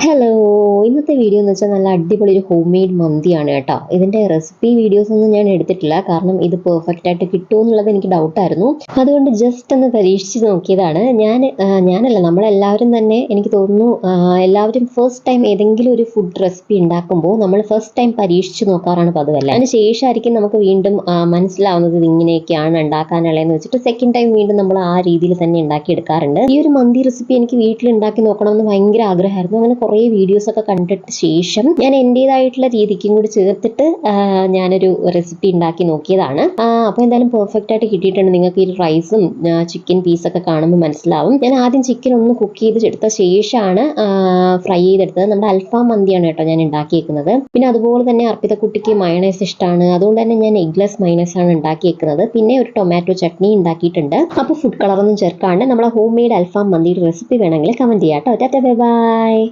Hello, ഇന്നത്തെ video എന്ന് വെച്ചാൽ നല്ല അടിപൊളി ഒരു ഹോം മെയ്ഡ് മന്തിയാണ് കേട്ടോ. ഇതിൻ്റെ റെസിപ്പി വീഡിയോസ് ഒന്നും ഞാൻ എടുത്തിട്ടില്ല, കാരണം ഇത് പെർഫെക്റ്റ് ആയിട്ട് കിട്ടുമോ എന്നുള്ളത് എനിക്ക് ഡൗട്ടായിരുന്നു. അതുകൊണ്ട് ജസ്റ്റ് ഒന്ന് പരീക്ഷിച്ച് നോക്കിയതാണ്. ഞാനല്ല, നമ്മളെല്ലാവരും തന്നെ എനിക്ക് തോന്നുന്നു എല്ലാവരും ഫസ്റ്റ് ടൈം ഏതെങ്കിലും ഒരു ഫുഡ് റെസിപ്പി ഉണ്ടാക്കുമ്പോൾ നമ്മൾ ഫസ്റ്റ് ടൈം പരീക്ഷിച്ച് നോക്കാറാണ് പതിവല്ല. അതിന് ശേഷമായിരിക്കും നമുക്ക് വീണ്ടും മനസ്സിലാവുന്നത് ഇത് ഇങ്ങനെയൊക്കെയാണ് ഉണ്ടാക്കാനുള്ളതെന്ന് വെച്ചിട്ട് സെക്കൻഡ് ടൈം വീണ്ടും നമ്മൾ ആ രീതിയിൽ തന്നെ ഉണ്ടാക്കിയെടുക്കാറുണ്ട്. ഈ ഒരു മന്തി റെസിപ്പി എനിക്ക് വീട്ടിൽ ഉണ്ടാക്കി നോക്കണമെന്ന് ഭയങ്കര ആഗ്രഹമായിരുന്നു. അങ്ങനെ കുറേ വീഡിയോസൊക്കെ കണ്ടിട്ട് ശേഷം ഞാൻ എൻ്റെതായിട്ടുള്ള രീതിക്കും കൂടി ചേർത്തിട്ട് ഞാനൊരു റെസിപ്പി ഉണ്ടാക്കി നോക്കിയതാണ്. അപ്പോൾ എന്തായാലും പെർഫെക്റ്റ് ആയിട്ട് കിട്ടിയിട്ടുണ്ട്. നിങ്ങൾക്ക് ഈ റൈസും ചിക്കൻ പീസൊക്കെ കാണുമ്പോൾ മനസ്സിലാവും. ഞാൻ ആദ്യം ചിക്കൻ ഒന്ന് കുക്ക് ചെയ്തെടുത്ത ശേഷമാണ് ഫ്രൈ ചെയ്തെടുത്തത്. നമ്മുടെ അൽഫാം മന്തിയാണ് കേട്ടോ ഞാൻ ഉണ്ടാക്കിയേക്കുന്നത്. പിന്നെ അതുപോലെ തന്നെ അർപ്പിതക്കുട്ടിക്ക് മയണൈസ് ഇഷ്ടമാണ്, അതുകൊണ്ട് തന്നെ ഞാൻ എഗ്ലെസ് മയണൈസ് ആണ് ഉണ്ടാക്കിയേക്കുന്നത്. പിന്നെ ഒരു ടൊമാറ്റോ ചട്നി ഉണ്ടാക്കിയിട്ടുണ്ട്. അപ്പോൾ ഫുഡ് കളറൊന്നും ചേർക്കാണ്ട് നമ്മളെ ഹോം മെയ്ഡ് അൽഫാം മന്തിയുടെ റെസിപ്പി വേണമെങ്കിൽ കമൻറ്റ് ചെയ്യാം കേട്ടോ. Tata, bye bye.